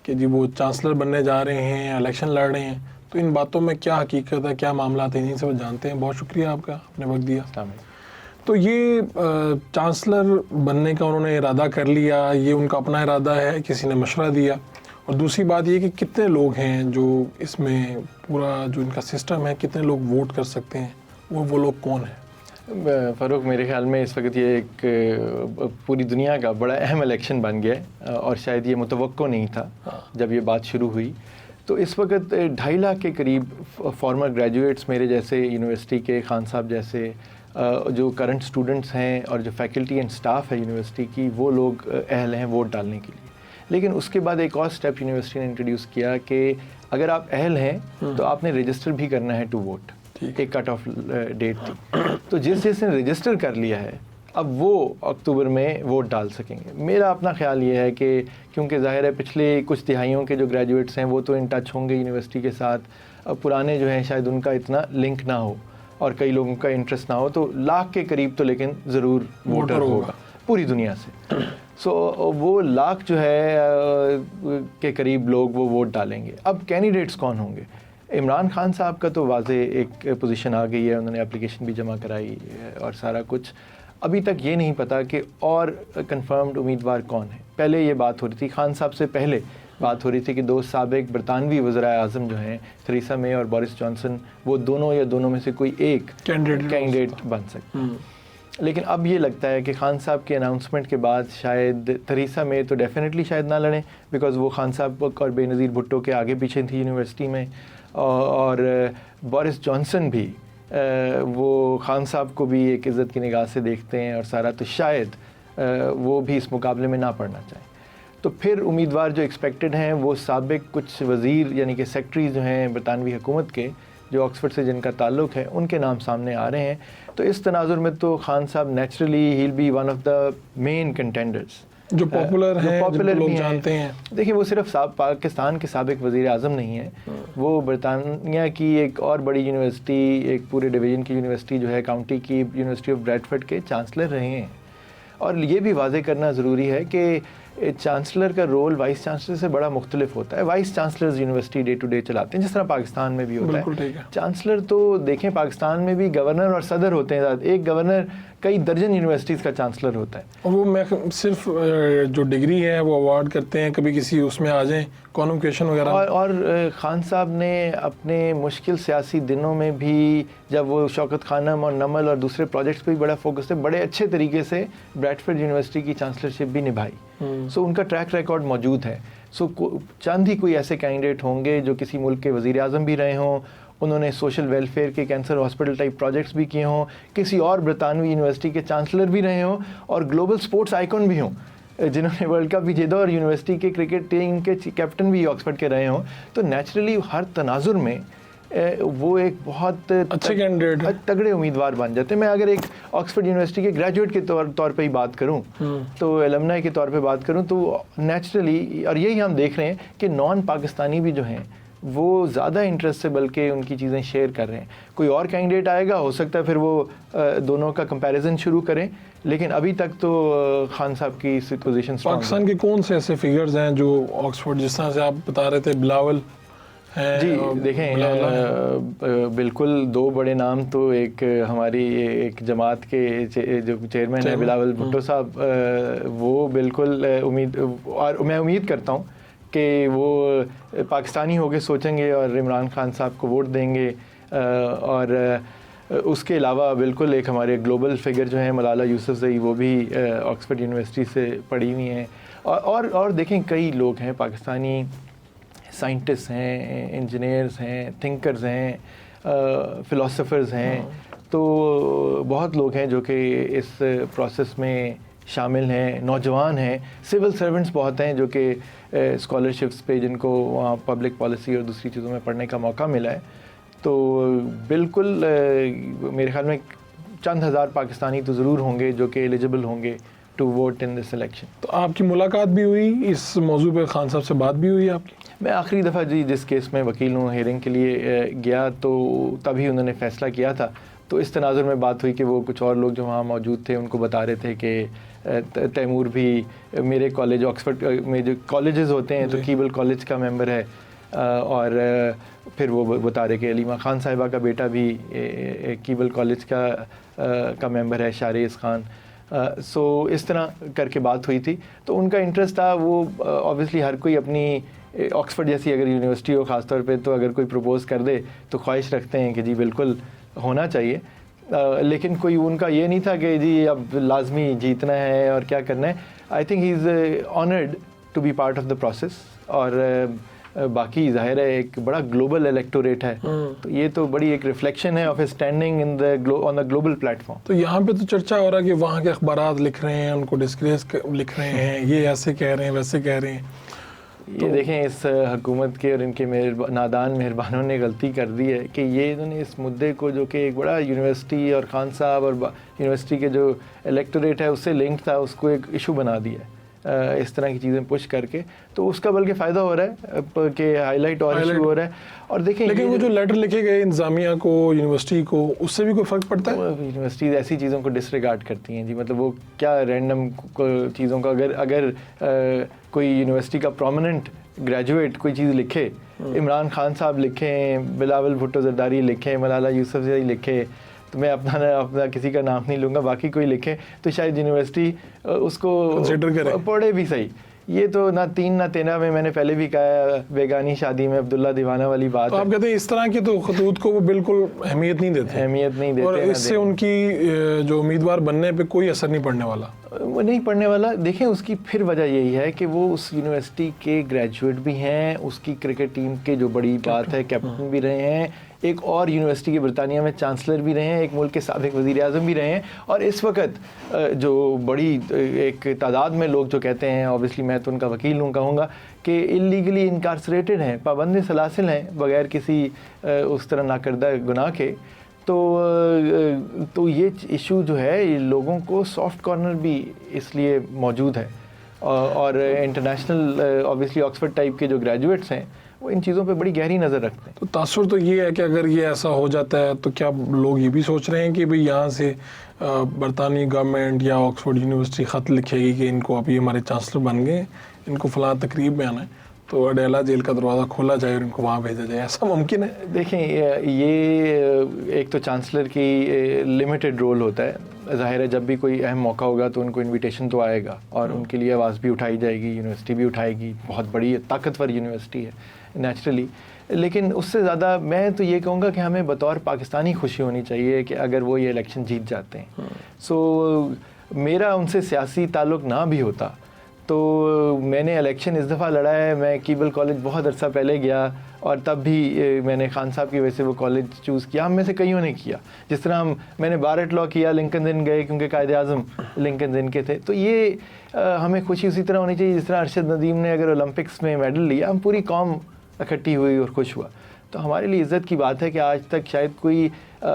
کہ جی وہ چانسلر بننے جا رہے ہیں، الیکشن لڑ رہے ہیں، تو ان باتوں میں کیا حقیقت ہے، کیا معاملات ہیں، انہیں سے جانتے ہیں. بہت شکریہ آپ کا، آپ نے وقت دیا. تو یہ چانسلر بننے کا انہوں نے ارادہ کر لیا، یہ ان کا اپنا ارادہ ہے، کسی نے مشورہ دیا؟ اور دوسری بات یہ کہ کتنے لوگ ہیں جو اس میں پورا جو ان کا سسٹم ہے، کتنے لوگ ووٹ کر سکتے ہیں، وہ لوگ کون ہیں؟ فاروق، میرے خیال میں اس وقت یہ ایک پوری دنیا کا بڑا اہم الیکشن بن گیا ہے، اور شاید یہ متوقع نہیں تھا جب یہ بات شروع ہوئی. تو اس وقت 2.5 لاکھ کے قریب فارمر گریجویٹس میرے جیسے یونیورسٹی کے، خان صاحب جیسے جو کرنٹ اسٹوڈنٹس ہیں اور جو فیکلٹی اینڈ سٹاف ہے یونیورسٹی کی، وہ لوگ اہل ہیں ووٹ ڈالنے کے لیے. لیکن اس کے بعد ایک اور سٹیپ یونیورسٹی نے انٹروڈیوس کیا کہ اگر آپ اہل ہیں تو آپ نے رجسٹر بھی کرنا ہے ٹو ووٹ. ایک کٹ آف ڈیٹ تھی، تو جس نے رجسٹر کر لیا ہے اب وہ اکتوبر میں ووٹ ڈال سکیں گے. میرا اپنا خیال یہ ہے کہ کیونکہ ظاہر ہے پچھلے کچھ دہائیوں کے جو گریجویٹس ہیں وہ تو ان ٹچ ہوں گے یونیورسٹی کے ساتھ، پرانے جو ہیں شاید ان کا اتنا لنک نہ ہو اور کئی لوگوں کا انٹرسٹ نہ ہو، تو 1 لاکھ کے قریب تو لیکن ضرور ووٹر ہوگا پوری دنیا سے. سو وہ 1 لاکھ جو ہے کے قریب لوگ وہ ووٹ ڈالیں گے. اب کینڈیڈیٹس کون ہوں گے؟ عمران خان صاحب کا تو واضح ایک پوزیشن آ گئی ہے، انہوں نے اپلیکیشن بھی جمع کرائی اور سارا کچھ. ابھی تک یہ نہیں پتا کہ اور کنفرمڈ امیدوار کون ہے. پہلے یہ بات ہو رہی تھی, خان صاحب سے پہلے بات ہو رہی تھی کہ 2 سابق برطانوی وزرائے اعظم جو ہیں تھریسا مے اور بورس جانسن, وہ دونوں یا دونوں میں سے کوئی ایک کینڈیڈیٹ بن سکتے ہیں. لیکن اب یہ لگتا ہے کہ خان صاحب کے اناؤنسمنٹ کے بعد شاید تھریسا مے تو ڈیفینیٹلی شاید نہ لڑیں, بیکاز وہ خان صاحب اور بے نظیر بھٹو کے آگے پیچھے تھی یونیورسٹی میں, اور بورس جانسن بھی وہ خان صاحب کو بھی ایک عزت کی نگاہ سے دیکھتے ہیں اور سارا, تو شاید وہ بھی اس مقابلے میں نہ پڑھنا چاہیں. تو پھر امیدوار جو ایکسپیکٹڈ ہیں وہ سابق کچھ وزیر یعنی کہ سیکٹریز جو ہیں برطانوی حکومت کے, جو آکسفورڈ سے جن کا تعلق ہے, ان کے نام سامنے آ رہے ہیں. تو اس تناظر میں تو Khan Sahab naturally he'll be one of the main contenders, جو پاپولر ہیں, پاپولر لوگ جانتے ہیں. دیکھیں وہ صرف پاکستان کے سابق وزیر اعظم نہیں ہیں, وہ برطانیہ کی ایک اور بڑی یونیورسٹی, ایک پورے ڈویژن کی یونیورسٹی جو ہے کاؤنٹی کی یونیورسٹی آف بریڈفورڈ کے چانسلر رہے ہیں. اور یہ بھی واضح کرنا ضروری ہے کہ چانسلر کا رول وائس چانسلر سے بڑا مختلف ہوتا ہے. Vice chancellors university day to day چلاتے ہیں, جس طرح پاکستان میں بھی ہوتا ہے. چانسلر تو دیکھیں پاکستان میں بھی گورنر اور صدر ہوتے ہیں, ایک گورنر کئی درجن یونیورسٹیز کا چانسلر ہوتا ہے. اور وہ میں صرف جو ڈگری ہے وہ اوارڈ کرتے ہیں, کبھی کسی اس میں آ جائیں کانوکیشن وغیرہ. اور خان صاحب نے اپنے مشکل سیاسی دنوں میں بھی, جب وہ شوکت خانم اور نمل اور دوسرے پروجیکٹس پہ بھی بڑا فوکس تھے, بڑے اچھے طریقے سے بریڈفورڈ یونیورسٹی کی چانسلرشپ بھی نبھائی. سو ان کا ٹریک ریکارڈ موجود ہے. سو چند ہی کوئی ایسے کینڈیڈیٹ ہوں گے جو کسی ملک کے وزیر اعظم بھی رہے ہوں, انہوں نے سوشل ویلفیئر کے کینسر ہاسپٹل ٹائپ پروجیکٹس بھی کیے ہوں, کسی اور برطانوی یونیورسٹی کے چانسلر بھی رہے ہوں, اور گلوبل سپورٹس آئیکن بھی ہوں, جنہوں نے ورلڈ کپ بھی جیتا, اور یونیورسٹی کے کرکٹ ٹیم کے کیپٹن بھی آکسفورڈ کے رہے ہوں. تو نیچرلی ہر تناظر میں وہ ایک بہت اچھے کینڈیڈیٹ تگڑے امیدوار بن جاتے ہیں. میں اگر ایک آکسفورڈ یونیورسٹی کے گریجویٹ کے طور پہ ہی بات کروں, تو ایلمنائی کے طور پہ بات کروں, تو نیچرلی, اور یہی ہم دیکھ رہے ہیں کہ نان پاکستانی بھی جو ہیں وہ زیادہ انٹرسٹ سے بلکہ ان کی چیزیں شیئر کر رہے ہیں. کوئی اور کینڈیڈیٹ آئے گا, ہو سکتا ہے پھر وہ دونوں کا کمپیریزن شروع کریں, لیکن ابھی تک تو خان صاحب کی پوزیشن. پاکستان کے کون سے ایسے فگرز ہیں جو آکسفورڈ, جس طرح سے آپ بتا رہے تھے بلاول جی دیکھیں بالکل 2 بڑے نام تو ایک ہماری ایک جماعت کے جو چیئرمین ہیں بلاول بھٹو صاحب, وہ بالکل اور میں امید کرتا ہوں کہ وہ پاکستانی ہو کے سوچیں گے اور عمران خان صاحب کو ووٹ دیں گے. اور اس کے علاوہ بالکل ایک ہمارے گلوبل فگر جو ہیں ملالہ یوسفزئی, وہ بھی آکسفورڈ یونیورسٹی سے پڑھی ہوئی ہیں. اور دیکھیں کئی لوگ ہیں پاکستانی, سائنٹسٹ ہیں, انجینئرز ہیں, تھنکرز ہیں, فلاسفرز ہیں, تو بہت لوگ ہیں جو کہ اس پروسیس میں شامل ہیں. نوجوان ہیں, سول سرونٹس بہت ہیں جو کہ اسکالرشپس پہ, جن کو وہاں پبلک پالیسی اور دوسری چیزوں میں پڑھنے کا موقع ملا ہے. تو بالکل میرے خیال میں چند ہزار پاکستانی تو ضرور ہوں گے جو کہ ایلیجبل ہوں گے to vote in this election. تو آپ کی ملاقات بھی ہوئی اس موضوع پہ, خان صاحب سے بات بھی ہوئی آپ کی؟ میں آخری دفعہ جس کیس میں وکیل ہوں ہیئرنگ کے لیے گیا, تو تبھی انہوں نے فیصلہ کیا تھا. تو اس تناظر میں بات ہوئی کہ وہ کچھ اور لوگ جو وہاں موجود تھے ان کو بتا رہے تھے کہ تیمور بھی میرے کالج آکسفورڈ میں جو کالجز ہوتے ہیں تو کیبل کالج کا ممبر ہے, اور پھر وہ بتا رہے کہ علیمہ خان صاحبہ کا بیٹا بھی کیبل کالج کا ممبر ہے, شارعز خان. سو اس طرح کر کے بات ہوئی تھی. تو ان کا انٹرسٹ تھا. وہ آبویسلی ہر کوئی اپنی آکسفورڈ جیسی اگر یونیورسٹی ہو خاص طور پہ, تو اگر کوئی پروپوز کر دے تو خواہش رکھتے ہیں کہ جی بالکل ہونا چاہیے. لیکن کوئی ان کا یہ نہیں تھا کہ جی اب لازمی جیتنا ہے اور کیا کرنا ہے. I think he is honoured to be part of the process. اور باقی ظاہر ہے ایک بڑا گلوبل الیکٹوریٹ ہے, تو یہ تو بڑی ایک ریفلیکشن ہے of standing in on the global plate form. تو یہاں پہ تو چرچا ہو رہا ہے کہ وہاں کے اخبارات لکھ رہے ہیں, ان کو ڈسکریس لکھ رہے ہیں, یہ ایسے کہہ رہے ہیں ویسے کہہ رہے ہیں. یہ دیکھیں اس حکومت کے اور ان کے نادان مہربانوں نے غلطی کر دی ہے کہ یہ انہوں نے اس مدعے کو, جو کہ ایک بڑا یونیورسٹی اور خان صاحب اور یونیورسٹی کے جو الیکٹوریٹ ہے اس سے لنکڈ تھا, اس کو ایک ایشو بنا دیا ہے اس طرح کی چیزیں پش کر کے. تو اس کا بلکہ فائدہ ہو رہا ہے کہ ہائی لائٹ اور ایشو ہو رہا ہے. اور دیکھیں لیکن وہ جو لیٹر لکھے گئے انتظامیہ کو, یونیورسٹی کو, اس سے بھی کوئی فرق پڑتا ہے؟ یونیورسٹیز ایسی چیزوں کو ڈس ریگارڈ کرتی ہیں جی. مطلب وہ کیا رینڈم چیزوں کا, اگر کوئی یونیورسٹی کا پرومیننٹ گریجویٹ کوئی چیز لکھے, عمران خان صاحب لکھیں, بلاول بھٹو زرداری لکھیں, ملالہ یوسفزئی لکھے, تو میں اپنا کسی کا نام نہیں لوں گا, باقی کوئی لکھے تو شاید یونیورسٹی اس کو کنسیڈر کرے, پڑھے بھی صحیح. یہ تو نہ 3 نہ 13 میں نے پہلے بھی کہا, بیگانی شادی میں عبداللہ دیوانہ والی بات ہے. آپ کہتے ہیں اس طرح کی تو خطوط کو وہ بالکل اہمیت نہیں دیتے, اور اس سے ان کی جو امیدوار بننے پہ کوئی اثر نہیں پڑنے والا. وہ نہیں پڑھنے والا. دیکھیں اس کی پھر وجہ یہی ہے کہ وہ اس یونیورسٹی کے گریجویٹ بھی ہیں, اس کی کرکٹ ٹیم کے جو بڑی بات ہے کیپٹن بھی رہے ہیں, ایک اور یونیورسٹی کے برطانیہ میں چانسلر بھی رہے ہیں, ایک ملک کے سابق وزیر اعظم بھی رہے ہیں, اور اس وقت جو بڑی ایک تعداد میں لوگ جو کہتے ہیں, اوبیسلی میں تو ان کا وکیل کہوں گا کہ اللیگلی انکارسریٹڈ ہیں, پابند سلاسل ہیں بغیر کسی اس طرح ناکردہ گناہ کے, تو یہ ایشو جو ہے لوگوں کو سافٹ کارنر بھی اس لیے موجود ہے, اور انٹرنیشنل اوبیسلی آکسفورڈ ٹائپ کے جو گریجویٹس ہیں وہ ان چیزوں پہ بڑی گہری نظر رکھتے ہیں. تو تاثر تو یہ ہے کہ اگر یہ ایسا ہو جاتا ہے تو کیا لوگ یہ بھی سوچ رہے ہیں کہ بھئی یہاں سے برطانوی گورنمنٹ یا آکسفورڈ یونیورسٹی خط لکھے گی کہ ان کو ابھی ہمارے چانسلر بن گئے, ان کو فلاں تقریب میں آنا ہے, تو اڈیلا جیل کا دروازہ کھولا جائے اور ان کو وہاں بھیجا جائے, ایسا ممکن ہے؟ دیکھیں یہ ایک تو چانسلر کی لمیٹڈ رول ہوتا ہے, ظاہر ہے جب بھی کوئی اہم موقع ہوگا تو ان کو انویٹیشن تو آئے گا اور ان کے لیے آواز بھی اٹھائی جائے گی, یونیورسٹی بھی اٹھائے گی, بہت بڑی طاقتور یونیورسٹی ہے نیچرلی. لیکن اس سے زیادہ میں تو یہ کہوں گا کہ ہمیں بطور پاکستانی خوشی ہونی چاہیے کہ اگر وہ یہ الیکشن جیت جاتے ہیں. سو میرا ان سے سیاسی تعلق نہ بھی ہوتا تو میں نے الیکشن اس دفعہ لڑا ہے. میں کیبل کالج بہت عرصہ پہلے گیا اور تب بھی میں نے خان صاحب کی وجہ سے وہ کالج چوز کیا, ہم میں سے کئیوں نے کیا. جس طرح میں نے بارٹ لا کیا, لنکن ان گئے کیونکہ قائد اعظم لنکن ان کے تھے. تو یہ ہمیں خوشی اسی طرح ہونی چاہیے جس طرح ارشد ندیم نے اگر اولمپکس میں میڈل لیا, ہم پوری قوم اکٹھی ہوئی اور خوش ہوا. تو ہمارے لیے عزت کی بات ہے کہ آج تک شاید کوئی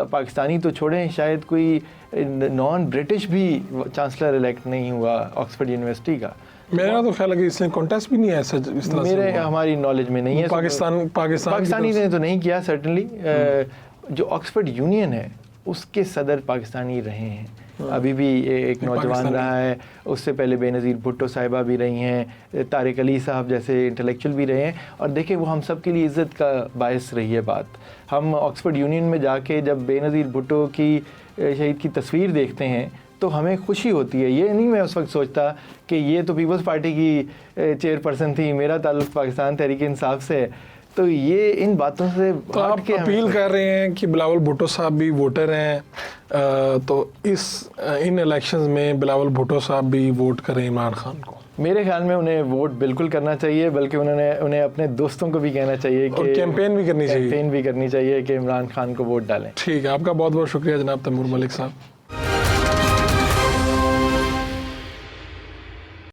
پاکستانی تو چھوڑیں, شاید کوئی نان برٹش بھی چانسلر الیکٹ نہیں ہوا آکسفورڈ یونیورسٹی کا. میرا تو خیال ہے کہ اس نے کانٹیسٹ بھی نہیں ہے ایسا, اس طرح میرے ہماری نالج میں نہیں ہے. پاکستانی نے تو نہیں کیا سرٹنلی. جو آکسفورڈ یونین ہے اس کے صدر پاکستانی رہے ہیں, ابھی بھی ایک نوجوان رہا ہے, اس سے پہلے بے نظیر بھٹو صاحبہ بھی رہی ہیں, طارق علی صاحب جیسے انٹلیکچوئل بھی رہے ہیں, اور دیکھیں وہ ہم سب کے لیے عزت کا باعث رہی ہے بات. ہم آکسفورڈ یونین میں جا کے جب بے نظیر بھٹو کی شہید کی تصویر دیکھتے ہیں تو ہمیں خوشی ہوتی ہے. یہ نہیں میں اس وقت سوچتا کہ یہ تو پیپلز پارٹی کی چیئر پرسن تھی, میرا تعلق پاکستان تحریک انصاف سے ہے. تو یہ ان باتوں سے تو آپ اپیل کر رہے ہیں کہ بلاول بھٹو صاحب بھی ووٹر ہیں, تو ان الیکشنز میں بلاول بھٹو صاحب بھی ووٹ کریں عمران خان کو. میرے خیال میں انہیں ووٹ بالکل کرنا چاہیے, بلکہ انہیں اپنے دوستوں کو بھی کہنا چاہیے کہ کیمپین بھی کرنی چاہیے کہ عمران خان کو ووٹ ڈالیں. ٹھیک ہے, آپ کا بہت بہت شکریہ جناب تیمور ملک صاحب.